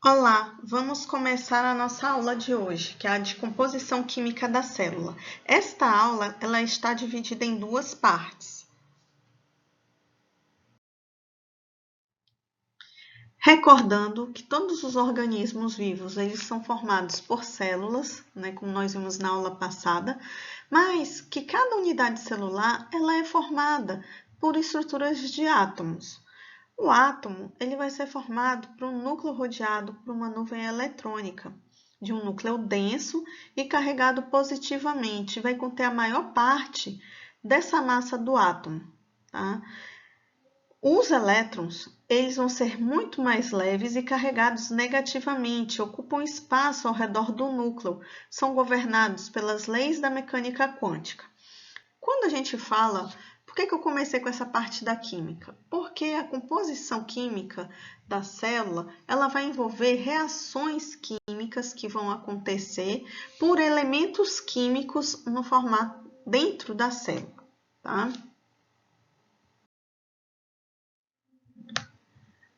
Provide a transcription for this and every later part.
Olá, vamos começar a nossa aula de hoje, que é a de composição química da célula. Esta aula ela está dividida em duas partes. Recordando que todos os organismos vivos eles são formados por células, como nós vimos na aula passada, mas que cada unidade celular ela é formada por estruturas de átomos. O átomo ele vai ser formado por um núcleo rodeado por uma nuvem eletrônica, de um núcleo denso e carregado positivamente, vai conter a maior parte dessa massa do átomo. Tá? Os elétrons eles vão ser muito mais leves e carregados negativamente, ocupam espaço ao redor do núcleo, são governados pelas leis da mecânica quântica. Quando a gente fala, por que eu comecei com essa parte da química? Porque a composição química da célula, ela vai envolver reações químicas que vão acontecer por elementos químicos no formato dentro da célula, tá?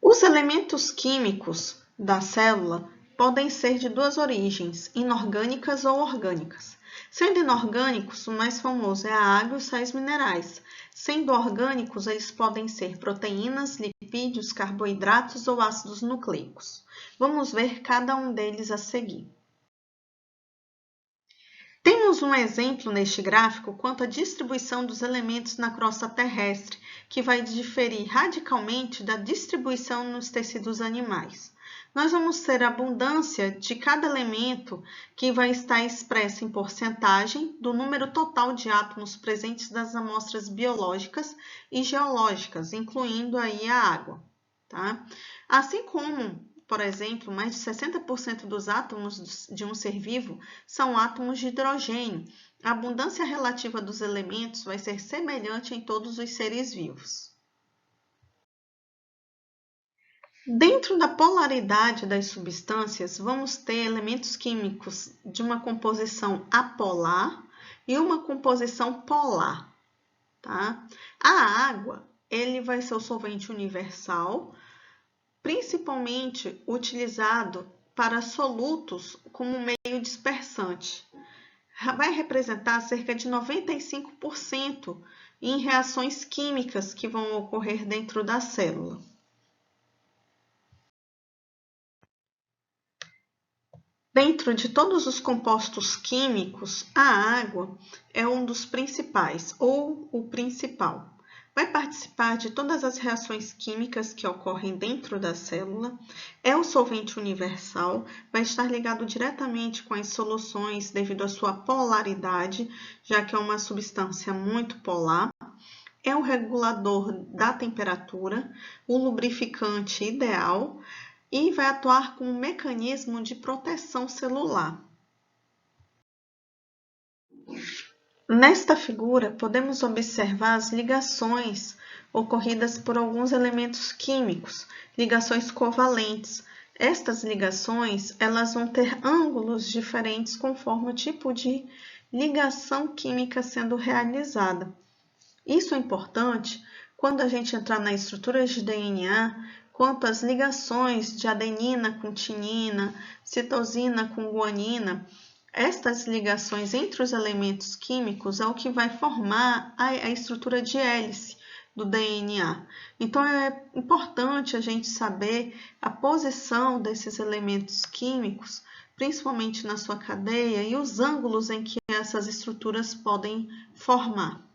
Os elementos químicos da célula podem ser de duas origens, inorgânicas ou orgânicas. Sendo inorgânicos, o mais famoso é a água e os sais minerais. Sendo orgânicos, eles podem ser proteínas, lipídios, carboidratos ou ácidos nucleicos. Vamos ver cada um deles a seguir. Temos um exemplo neste gráfico quanto à distribuição dos elementos na crosta terrestre, que vai diferir radicalmente da distribuição nos tecidos animais. Nós vamos ter a abundância de cada elemento que vai estar expressa em porcentagem do número total de átomos presentes nas amostras biológicas e geológicas, incluindo aí a água. Tá? Assim como, por exemplo, mais de 60% dos átomos de um ser vivo são átomos de hidrogênio. A abundância relativa dos elementos vai ser semelhante em todos os seres vivos. Dentro da polaridade das substâncias, vamos ter elementos químicos de uma composição apolar e uma composição polar. Tá? A água, ele vai ser o solvente universal, principalmente utilizado para solutos como meio dispersante. Vai representar cerca de 95% em reações químicas que vão ocorrer dentro da célula. Dentro de todos os compostos químicos, a água é um dos principais, ou o principal. Vai participar de todas as reações químicas que ocorrem dentro da célula, é o solvente universal, vai estar ligado diretamente com as soluções devido à sua polaridade, já que é uma substância muito polar, é o regulador da temperatura, o lubrificante ideal, e vai atuar como um mecanismo de proteção celular. Nesta figura, podemos observar as ligações ocorridas por alguns elementos químicos, ligações covalentes. Estas ligações, elas vão ter ângulos diferentes conforme o tipo de ligação química sendo realizada. Isso é importante quando a gente entrar na estrutura de DNA, quanto às ligações de adenina com timina, citosina com guanina. Estas ligações entre os elementos químicos é o que vai formar a estrutura de hélice do DNA. Então, é importante a gente saber a posição desses elementos químicos, principalmente na sua cadeia, e os ângulos em que essas estruturas podem formar.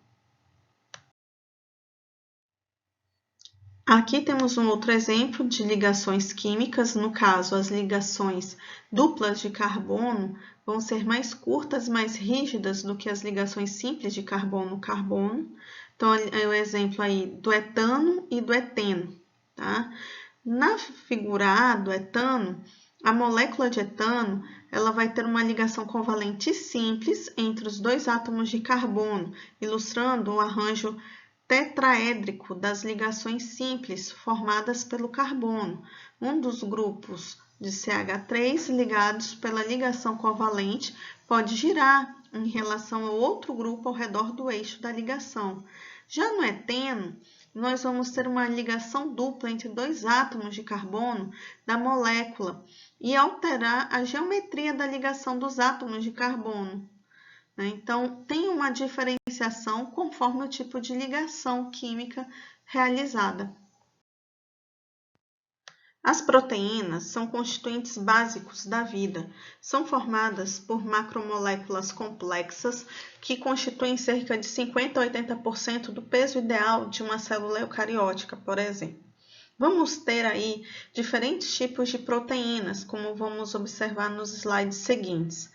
Aqui temos um outro exemplo de ligações químicas, no caso, as ligações duplas de carbono vão ser mais curtas, mais rígidas do que as ligações simples de carbono-carbono. Então, é o exemplo aí do etano e do eteno. Tá? Na figura A do etano, a molécula de etano ela vai ter uma ligação covalente simples entre os dois átomos de carbono, ilustrando o arranjo tetraédrico das ligações simples formadas pelo carbono, um dos grupos de CH3 ligados pela ligação covalente pode girar em relação ao outro grupo ao redor do eixo da ligação. Já no eteno, nós vamos ter uma ligação dupla entre dois átomos de carbono da molécula e alterar a geometria da ligação dos átomos de carbono. Então, tem uma diferenciação conforme o tipo de ligação química realizada. As proteínas são constituintes básicos da vida. São formadas por macromoléculas complexas que constituem cerca de 50 a 80% do peso ideal de uma célula eucariótica, por exemplo. Vamos ter aí diferentes tipos de proteínas, como vamos observar nos slides seguintes.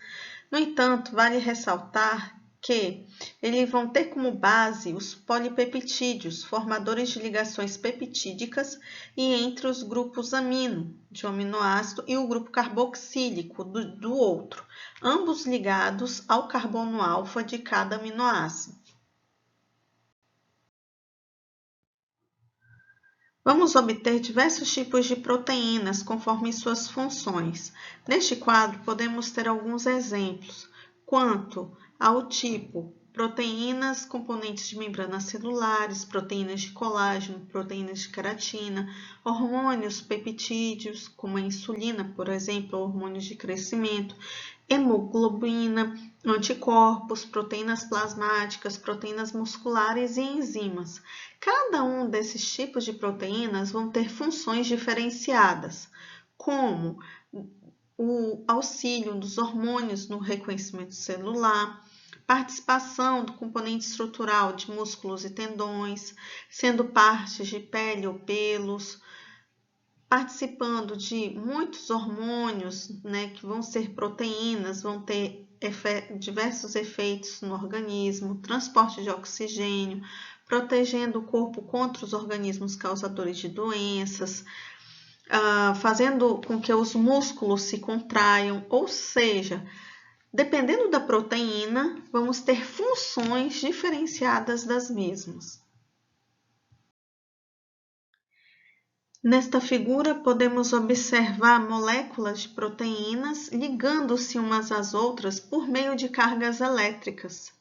No entanto, vale ressaltar que eles vão ter como base os polipeptídeos, formadores de ligações peptídicas, e entre os grupos amino, de um aminoácido, e o grupo carboxílico do outro, ambos ligados ao carbono alfa de cada aminoácido. Vamos obter diversos tipos de proteínas conforme suas funções. Neste quadro, podemos ter alguns exemplos. Quanto ao tipo, proteínas componentes de membranas celulares, proteínas de colágeno, proteínas de queratina, hormônios peptídeos, como a insulina, por exemplo, hormônios de crescimento, hemoglobina, anticorpos, proteínas plasmáticas, proteínas musculares e enzimas. Cada um desses tipos de proteínas vão ter funções diferenciadas, como o auxílio dos hormônios no reconhecimento celular, participação do componente estrutural de músculos e tendões, sendo partes de pele ou pelos, participando de muitos hormônios, que vão ser proteínas, vão ter diversos efeitos no organismo, transporte de oxigênio, protegendo o corpo contra os organismos causadores de doenças, fazendo com que os músculos se contraiam, ou seja, dependendo da proteína, vamos ter funções diferenciadas das mesmas. Nesta figura, podemos observar moléculas de proteínas ligando-se umas às outras por meio de cargas elétricas.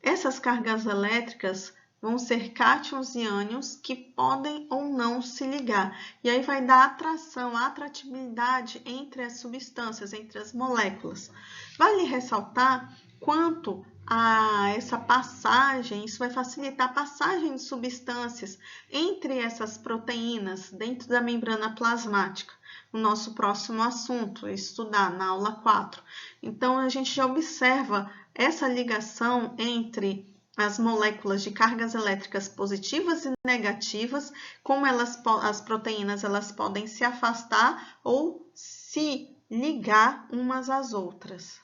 Essas cargas elétricas vão ser cátions e ânions que podem ou não se ligar. E aí vai dar atração, atratividade entre as substâncias, entre as moléculas. Vale ressaltar quanto a essa passagem, isso vai facilitar a passagem de substâncias entre essas proteínas dentro da membrana plasmática. O nosso próximo assunto é estudar na aula 4. Então, a gente já observa essa ligação entre as moléculas de cargas elétricas positivas e negativas, como as proteínas elas podem se afastar ou se ligar umas às outras.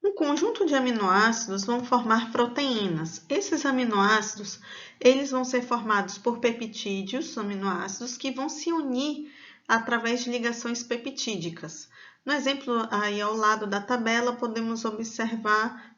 Um conjunto de aminoácidos vão formar proteínas. Esses aminoácidos, eles vão ser formados por peptídeos, aminoácidos, que vão se unir através de ligações peptídicas. No exemplo, aí ao lado da tabela, podemos observar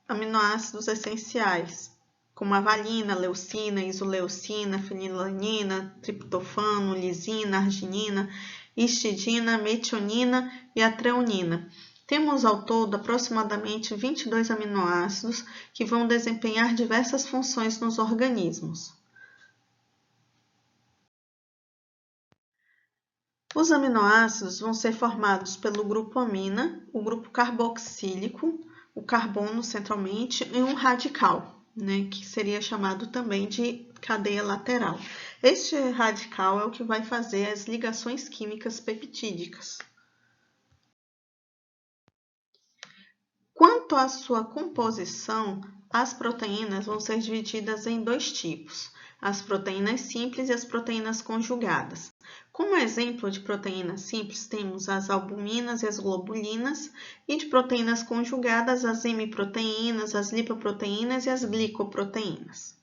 aminoácidos essenciais, como a valina, leucina, isoleucina, fenilanina, triptofano, lisina, arginina, histidina, metionina e a treonina. Temos ao todo aproximadamente 22 aminoácidos que vão desempenhar diversas funções nos organismos. Os aminoácidos vão ser formados pelo grupo amina, o grupo carboxílico, o carbono centralmente e um radical, que seria chamado também de cadeia lateral. Este radical é o que vai fazer as ligações químicas peptídicas. Quanto à sua composição, as proteínas vão ser divididas em dois tipos, as proteínas simples e as proteínas conjugadas. Como exemplo de proteínas simples, temos as albuminas e as globulinas, e de proteínas conjugadas, as hemiproteínas, as lipoproteínas e as glicoproteínas.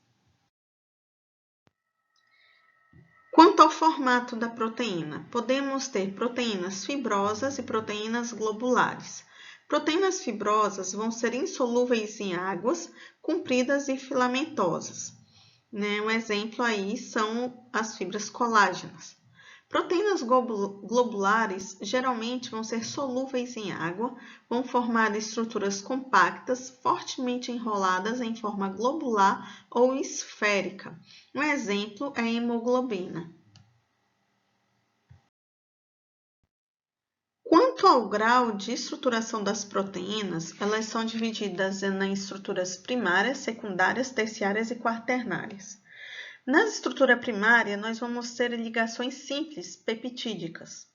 Quanto ao formato da proteína, podemos ter proteínas fibrosas e proteínas globulares. Proteínas fibrosas vão ser insolúveis em águas, compridas e filamentosas. Um exemplo aí são as fibras colágenas. Proteínas globulares geralmente vão ser solúveis em água, vão formar estruturas compactas, fortemente enroladas em forma globular ou esférica. Um exemplo é a hemoglobina. Quanto ao grau de estruturação das proteínas, elas são divididas em estruturas primárias, secundárias, terciárias e quaternárias. Na estrutura primária, nós vamos ter ligações simples, peptídicas.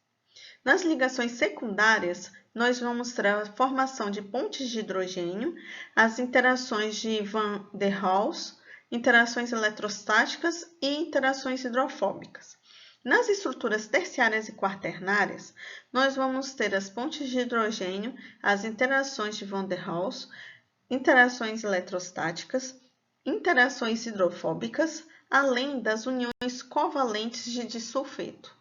Nas ligações secundárias, nós vamos ter a formação de pontes de hidrogênio, as interações de Van der Waals, interações eletrostáticas e interações hidrofóbicas. Nas estruturas terciárias e quaternárias, nós vamos ter as pontes de hidrogênio, as interações de Van der Waals, interações eletrostáticas, interações hidrofóbicas, além das uniões covalentes de disulfeto.